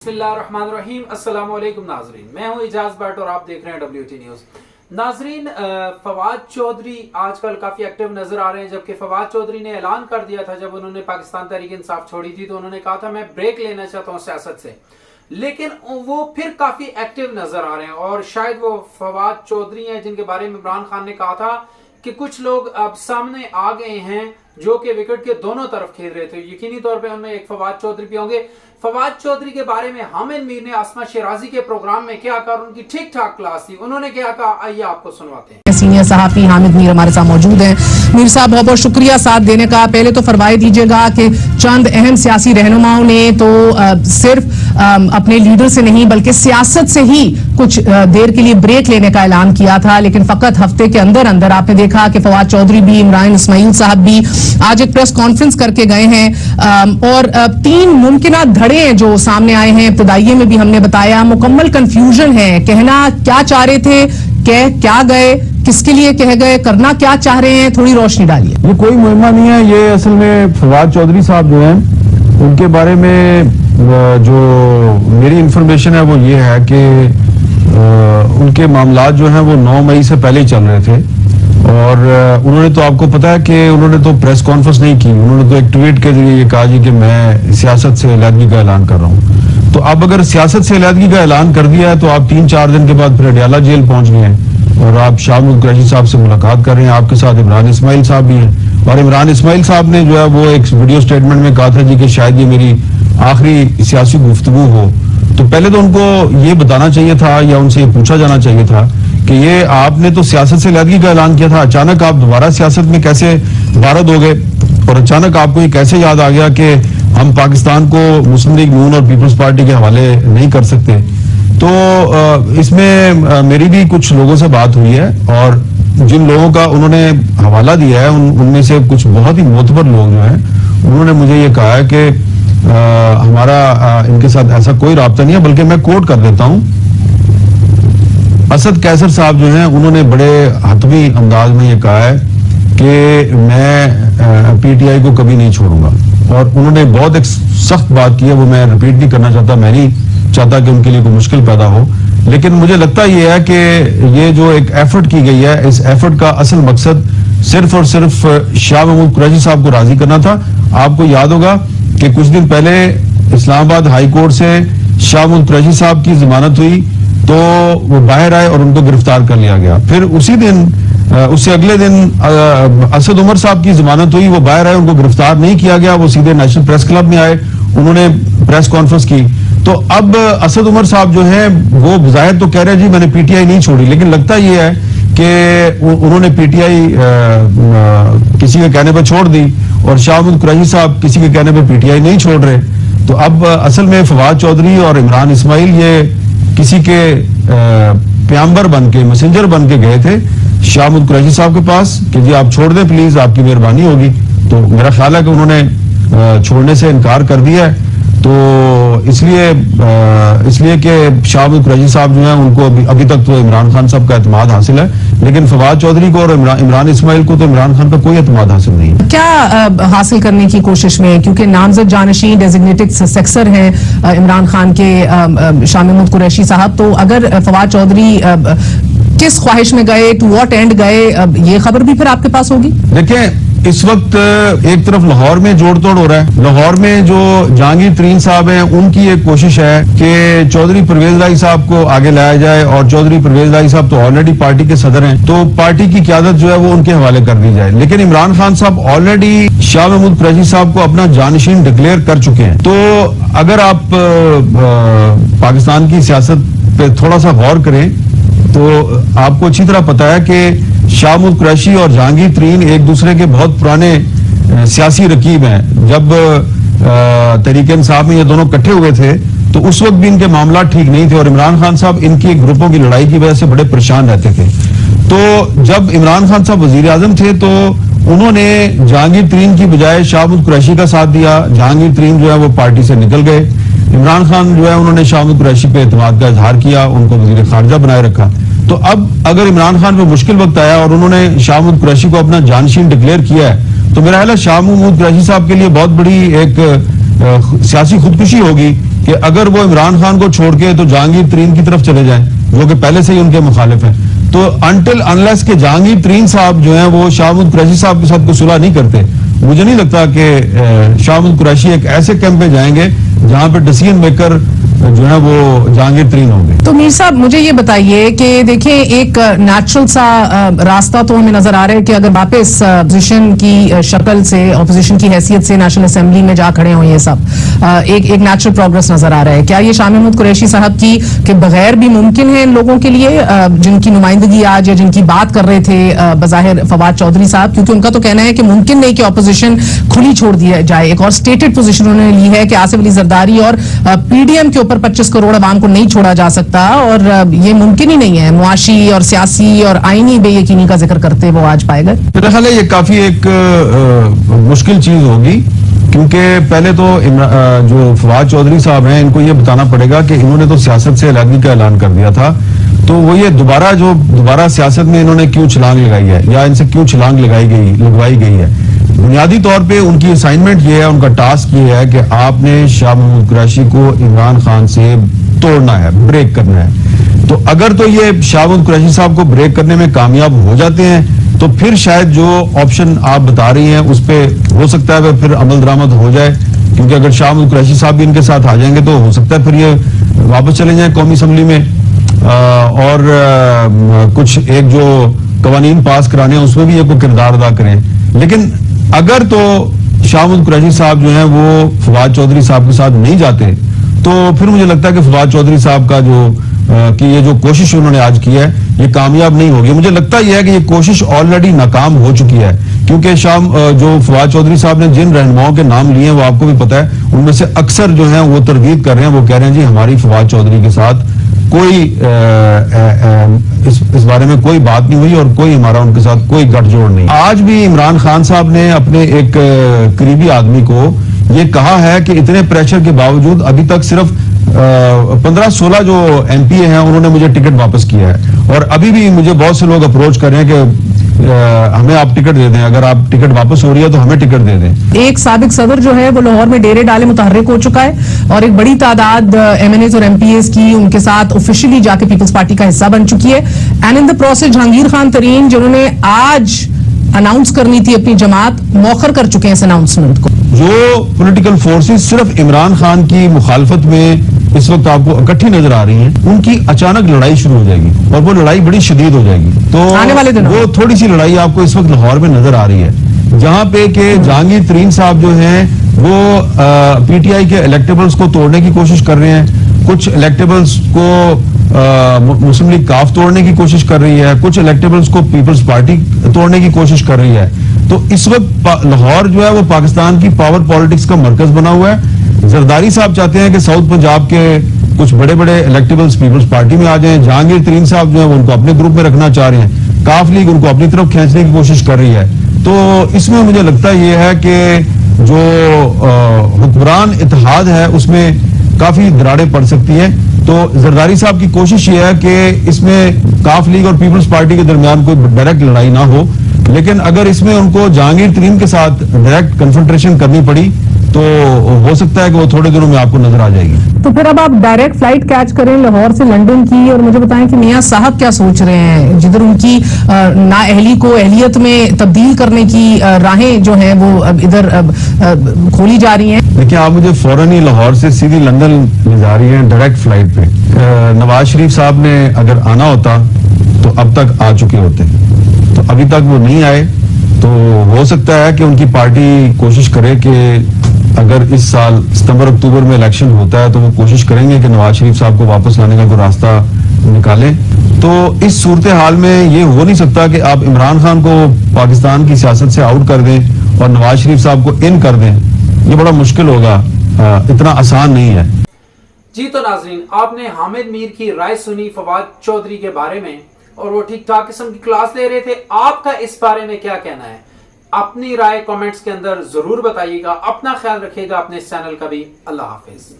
बिस्मिल्लाहिर्रहमानिर्रहीम। अस्सलाम वालेकुम नाजरीन, मैं हूं इजाज भट्ट और आप देख रहे हैं WT न्यूज़। नाजरीन, फवाद चौधरी आजकल काफ़ी एक्टिव नज़र आ रहे हैं, जबकि फवाद चौधरी ने ऐलान कर दिया था जब उन्होंने पाकिस्तान तहरीक इंसाफ छोड़ी थी तो उन्होंने कहा था मैं ब्रेक लेना चाहता हूं सियासत से, लेकिन वो फिर काफ़ी एक्टिव नज़र आ रहे हैं। और शायद वो फवाद चौधरी हैं जिनके बारे में इमरान खान ने कहा था कि कुछ लोग अब सामने आ गए हैं जो कि विकेट के दोनों तरफ खेल रहे थे। यकीनी तौर पे उनमें एक फवाद चौधरी भी होंगे। फवाद चौधरी के बारे में हामिद मीर ने आसमा शिराजी के प्रोग्राम में क्या कहा, उनकी ठीक ठाक क्लास थी, उन्होंने क्या कहा, आइए आपको सुनवाते हैं। सीनियर सहाफी हामिद मीर हमारे साथ मौजूद हैं। मीर साहब, बहुत बहुत शुक्रिया साथ देने का। पहले तो फरमाए दीजिएगा कि चंद अहम सियासी रहनुमाओं ने तो सिर्फ अपने लीडर से नहीं बल्कि सियासत से ही कुछ देर के लिए ब्रेक लेने का ऐलान किया था, लेकिन फकत हफ्ते के अंदर अंदर आपने देखा कि फवाद चौधरी भी, इमरान इस्माइल साहब भी आज एक प्रेस कॉन्फ्रेंस करके गए हैं और तीन मुमकिना धड़े हैं जो सामने आए हैं। इब्तदाइये में भी हमने बताया मुकम्मल कंफ्यूजन है, कहना क्या चाह रहे थे, कह क्या गए, किसके लिए कह गए, करना क्या चाह रहे हैं, थोड़ी रोशनी डालिए। ये कोई मुहिम्मा नहीं है, ये असल में फवाद चौधरी साहब जो हैं उनके बारे में जो मेरी इंफॉर्मेशन है वो ये है कि उनके मामलात जो हैं वो 9 मई से पहले ही चल रहे थे और उन्होंने तो आपको पता है कि उन्होंने तो प्रेस कॉन्फ्रेंस नहीं की, उन्होंने तो एक ट्वीट के जरिए ये कहा जी कि मैं सियासत से अलहदगी का ऐलान कर रहा हूँ। तो अब अगर सियासत से अलहदगी का ऐलान कर दिया है तो आप 3-4 दिन के बाद फिर अडयाला जेल पहुंच गए हैं और आप शाह कुरैशी साहब से मुलाकात कर रहे हैं। आपके साथ इमरान इस्माइल साहब भी हैं और इमरान इस्माइल साहब ने जो है वो एक वीडियो स्टेटमेंट में कहा था जी कि शायद ये मेरी आखिरी सियासी गुफ्तगू हो। तो पहले तो उनको ये बताना चाहिए था या उनसे ये पूछा जाना चाहिए था कि ये आपने तो सियासत से अलहदगी का ऐलान किया था, अचानक आप दोबारा सियासत में कैसे भारत हो गए और अचानक आपको ये कैसे याद आ गया कि हम पाकिस्तान को मुस्लिम लीग नून और पीपल्स पार्टी के हवाले नहीं कर सकते। तो इसमें मेरी भी कुछ लोगों से बात हुई है और जिन लोगों का उन्होंने हवाला दिया है उनमें से कुछ बहुत ही मोतबर लोग जो हैं उन्होंने मुझे ये कहा है कि हमारा इनके साथ ऐसा कोई राब्ता नहीं है, बल्कि मैं कोट कर देता हूं। असद कैसर साहब जो हैं उन्होंने बड़े हतमी अंदाज में ये कहा है कि मैं PTI को कभी नहीं छोड़ूंगा और उन्होंने बहुत एक सख्त बात की है, वो मैं रिपीट नहीं करना चाहता, मैं नहीं चाहता कि उनके लिए कोई मुश्किल पैदा हो, लेकिन मुझे लगता ये है कि ये जो एक एफर्ट की गई है इस एफर्ट का असल मकसद सिर्फ और सिर्फ शाह महमूद कुरैशी साहब को राजी करना था। आपको याद होगा कि कुछ दिन पहले इस्लामाबाद हाई कोर्ट से शाह महमूद कुरैशी साहब की जमानत हुई तो वो बाहर आए और उनको गिरफ्तार कर लिया गया। फिर उसी दिन उससे अगले दिन असद उमर साहब की जमानत हुई, वो बाहर आए, उनको गिरफ्तार नहीं किया गया, वो सीधे नेशनल प्रेस क्लब में आए, उन्होंने प्रेस कॉन्फ्रेंस की। तो अब असद उमर साहब जो हैं वो जाहिर तो कह रहे हैं जी मैंने PTI नहीं छोड़ी, लेकिन लगता ये है कि उन्होंने PTI किसी के कहने पर छोड़ दी और शाह महमूद कुरैशी साहब किसी के कहने पर PTI नहीं छोड़ रहे। तो अब असल में फवाद चौधरी और इमरान इस्माइल ये किसी के प्याम्बर बन के, मैसेंजर बन के गए थे शाह महमूद कुरैशी साहब के पास कि जी आप छोड़ दें प्लीज, आपकी मेहरबानी होगी। तो मेरा ख्याल है कि उन्होंने छोड़ने से इनकार कर दिया है। तो इसलिए कि शाह महमूद कुरैशी साहब जो हैं उनको अभी तक तो इमरान खान साहब का एतमाद हासिल है, लेकिन फवाद चौधरी को और इमरान इस्माइल को तो इमरान खान का कोई एतमाद हासिल नहीं है। क्या हासिल करने की कोशिश में, क्योंकि नामजद जानशीन डेजिग्नेटेड सक्सेसर हैं इमरान खान के शाह महमूद कुरैशी साहब, तो अगर फवाद चौधरी किस ख्वाहिश में गए, टू व्हाट एंड गए, ये खबर भी फिर आपके पास होगी। देखिए इस वक्त एक तरफ लाहौर में जोड़ तोड़ हो रहा है, लाहौर में जो जहांगीर तरीन साहब हैं उनकी एक कोशिश है कि चौधरी परवेज राही साहब को आगे लाया जाए और चौधरी परवेज राही साहब तो ऑलरेडी पार्टी के सदर हैं तो पार्टी की क़यादत जो है वो उनके हवाले कर दी जाए। लेकिन इमरान खान साहब ऑलरेडी शाह महमूद कुरैशी साहब को अपना जानशीन डिक्लेयर कर चुके हैं। तो अगर आप पाकिस्तान की सियासत पे थोड़ा सा गौर करें तो आपको अच्छी तरह पता है कि शाह महमूद कुरैशी और जहांगीर तरीन एक दूसरे के बहुत पुराने सियासी रकीब हैं। जब तहरीक इंसाफ में ये दोनों इकट्ठे हुए थे तो उस वक्त भी इनके मामला ठीक नहीं थे और इमरान खान साहब इनकी ग्रुपों की लड़ाई की वजह से बड़े परेशान रहते थे। तो जब इमरान खान साहब वजीर आजम थे तो उन्होंने जहांगीर तरीन की बजाय शाह महमूद कुरैशी का साथ दिया, जहांगीर तरीन जो है वो पार्टी से निकल गए, इमरान खान जो है उन्होंने शाह महमूद कुरैशी पे एतमाद का इजहार किया, उनको वजीर खारजा बनाए रखा। तो अब अगर इमरान खान पे मुश्किल वक्त आया और उन्होंने शाह महमूद कुरैशी को अपना जानशीन डिक्लेयर किया है तो मेरा ख्याल है शाह महमूद कुरैशी साहब के लिए बहुत बड़ी एक सियासी खुदकुशी होगी کہ اگر وہ عمران خان کو چھوڑ کے تو جہانگیر ترین کی طرف چلے جائیں جو کہ پہلے سے ہی ان کے مخالف ہیں, تو انٹل انلیس کہ جہانگیر ترین صاحب جو ہیں وہ شاہ محمود قریشی صاحب کے ساتھ کوئی صلح نہیں کرتے, مجھے نہیں لگتا کہ شاہ محمود قریشی ایک ایسے کیمپ پہ جائیں گے جہاں پہ ڈیسیژن میکر جو ہے وہ جہانگیر ترین ہوں گے. تو میر صاحب مجھے یہ بتائیے کہ دیکھیں ایک نیچرل سا راستہ تو ہمیں نظر آ رہا ہے کہ اگر واپس اپوزیشن کی شکل سے, اپوزیشن کی حیثیت سے نیشنل اسمبلی میں جا کھڑے ہوں, یہ سب ایک نیچرل پروگرس نظر آ رہا ہے. کیا یہ شاہ محمود قریشی صاحب کی کہ بغیر بھی ممکن ہے ان لوگوں کے لیے جن کی نمائندگی آج یا جن کی بات کر رہے تھے بظاہر فواد چودھری صاحب, کیونکہ ان کا تو کہنا ہے کہ ممکن نہیں کہ اپوزیشن کھلی چھوڑ دیا جائے. ایک اور اسٹیٹڈ پوزیشن انہوں نے لی ہے کہ آصف علی زرداری اور پی ڈی ایم کے اوپر 25 کروڑ عوام کو نہیں چھوڑا جا سکتا, اور یہ ممکن ہی نہیں ہے. معاشی اور سیاسی اور آئینی بے یقینی کا ذکر کرتے وہ آج پائے گئے. میرا خیال ہے یہ کافی ایک مشکل چیز ہوگی, کیونکہ پہلے تو جو فواد چودھری صاحب ہیں ان کو یہ بتانا پڑے گا کہ انہوں نے تو سیاست سے علیحدگی کا اعلان کر دیا تھا, تو وہ یہ دوبارہ سیاست میں انہوں نے کیوں چھلانگ لگائی ہے یا ان سے کیوں چھلانگ لگوائی گئی ہے. بنیادی طور پہ ان کی اسائنمنٹ یہ ہے, ان کا ٹاسک یہ ہے کہ آپ نے شاہ محمود قریشی کو عمران خان سے توڑنا ہے, بریک کرنا ہے. تو اگر تو یہ شاہ محمود قریشی صاحب کو بریک کرنے میں کامیاب ہو جاتے ہیں تو پھر شاید جو آپشن آپ بتا رہی ہیں اس پہ ہو سکتا ہے پھر عمل درآمد ہو جائے, کیونکہ اگر شاہ محمود قریشی صاحب بھی ان کے ساتھ آ جائیں گے تو ہو سکتا ہے پھر یہ واپس چلے جائیں قومی اسمبلی میں اور کچھ ایک جو قوانین پاس کرانے ہیں اس میں بھی یہ کوئی کردار ادا کریں. لیکن اگر تو شاہ محمود قریشی صاحب جو ہیں وہ فواد چودھری صاحب کے ساتھ نہیں جاتے تو پھر مجھے لگتا ہے کہ فواد چودھری صاحب کا یہ جو کوشش انہوں نے آج کی ہے یہ کامیاب نہیں ہوگی. مجھے لگتا یہ ہے کہ یہ کوشش آلریڈی ناکام ہو چکی ہے, کیونکہ جو فواد چودھری صاحب نے جن رہنماؤں کے نام لیے ہیں وہ آپ کو بھی پتا ہے, ان میں سے اکثر جو ہیں وہ تردید کر رہے ہیں, وہ کہہ رہے ہیں جی ہماری فواد چودھری کے ساتھ کوئی اس بارے میں کوئی بات نہیں ہوئی اور کوئی ہمارا ان کے ساتھ کوئی گٹھ جوڑ نہیں. آج بھی عمران خان صاحب نے اپنے ایک قریبی آدمی کو یہ کہا ہے کہ اتنے پریشر کے باوجود ابھی تک صرف 15-16 جو ایم پی ہیں انہوں نے مجھے ٹکٹ واپس کیا ہے, اور ابھی بھی مجھے بہت سے لوگ اپروچ کر رہے ہیں کہ ہمیں آپ ٹکٹ دے دیں, اگر آپ ٹکٹ واپس ہو رہی ہے تو ہمیں ٹکٹ دے دیں. ایک سابق صدر جو ہے وہ لاہور میں ڈیرے ڈالے متحرک ہو چکا ہے, اور ایک بڑی تعداد ایم این ایز اور ایم پی ایز کی ان کے ساتھ آفیشلی جا کے پیپلز پارٹی کا حصہ بن چکی ہے. And in the process Jahangir Khan Tareen جنہوں نے آج اناؤنس کرنی تھی اپنی جماعت, موخر کر چکے ہیں اس اناؤنسمنٹ کو. جو پولیٹیکل فورسز صرف عمران خان کی مخالفت میں اس وقت آپ کو اکٹھی نظر آ رہی ہیں, ان کی اچانک لڑائی شروع ہو جائے گی اور وہ لڑائی بڑی شدید ہو جائے گی. تو آنے والے دنوں وہ تھوڑی سی لڑائی آپ کو اس وقت لاہور میں نظر آ رہی ہے, جہاں پہ کہ جہانگیر ترین صاحب جو ہیں وہ پی ٹی آئی کے الیکٹیبلز کو توڑنے کی کوشش کر رہے ہیں, کچھ الیکٹیبلز کو مسلم لیگ کاف توڑنے کی کوشش کر رہی ہے, کچھ الیکٹیبلز کو پیپلز پارٹی توڑنے کی کوشش کر رہی ہے. تو اس وقت لاہور جو ہے وہ پاکستان کی پاور پالیٹکس کا مرکز بنا ہوا ہے. زرداری صاحب چاہتے ہیں کہ ساؤتھ پنجاب کے کچھ بڑے بڑے الیکٹیبلز پیپلز پارٹی میں آ جائیں, جہانگیر ترین صاحب جو ہیں وہ ان کو اپنے گروپ میں رکھنا چاہ رہے ہیں, کاف لیگ ان کو اپنی طرف کھینچنے کی کوشش کر رہی ہے. تو اس میں مجھے لگتا یہ ہے کہ جو حکمران اتحاد ہے اس میں کافی دراڑیں پڑ سکتی ہیں. تو زرداری صاحب کی کوشش یہ ہے کہ اس میں کاف لیگ اور پیپلز پارٹی کے درمیان کوئی ڈائریکٹ لڑائی نہ ہو, لیکن اگر اس میں ان کو جہانگیر ترین کے ساتھ ڈائریکٹ کنفرنٹریشن کرنی پڑی تو ہو سکتا ہے کہ وہ تھوڑے دنوں میں آپ کو نظر آ جائے گی. تو پھر اب آپ ڈائریکٹ فلائٹ کیچ کریں لاہور سے لنڈن کی, اور مجھے بتائیں کہ میاں صاحب کیا سوچ رہے ہیں, جدھر ان کی نااہلی کو اہلیت میں تبدیل کرنے کی راہیں جو ہیں وہ ادھر کھولی جا رہی ہیں. دیکھیں آپ مجھے فوراً ہی لاہور سے سیدھی لندن لے جا رہی ہیں ڈائریکٹ فلائٹ پہ. نواز شریف صاحب نے اگر آنا ہوتا تو اب تک آ چکے ہوتے, تو ابھی تک وہ نہیں آئے. تو ہو سکتا ہے کہ ان کی پارٹی کوشش کرے کہ اگر اس سال ستمبر اکتوبر میں الیکشن ہوتا ہے تو وہ کوشش کریں گے کہ نواز شریف صاحب کو واپس لانے کا کوئی راستہ نکالیں. تو اس صورتحال میں یہ ہو نہیں سکتا کہ آپ عمران خان کو پاکستان کی سیاست سے آؤٹ کر دیں اور نواز شریف صاحب کو ان کر دیں, یہ بڑا مشکل ہوگا, اتنا آسان نہیں ہے. جی تو ناظرین, آپ نے حامد میر کی رائے سنی فواد چودھری کے بارے میں, اور وہ ٹھیک ٹھاک قسم کی کلاس لے رہے تھے. آپ کا اس بارے میں کیا کہنا ہے؟ اپنی رائے کامنٹس کے اندر ضرور بتائیے گا. اپنا خیال رکھیے گا, اپنے اس چینل کا بھی. اللہ حافظ.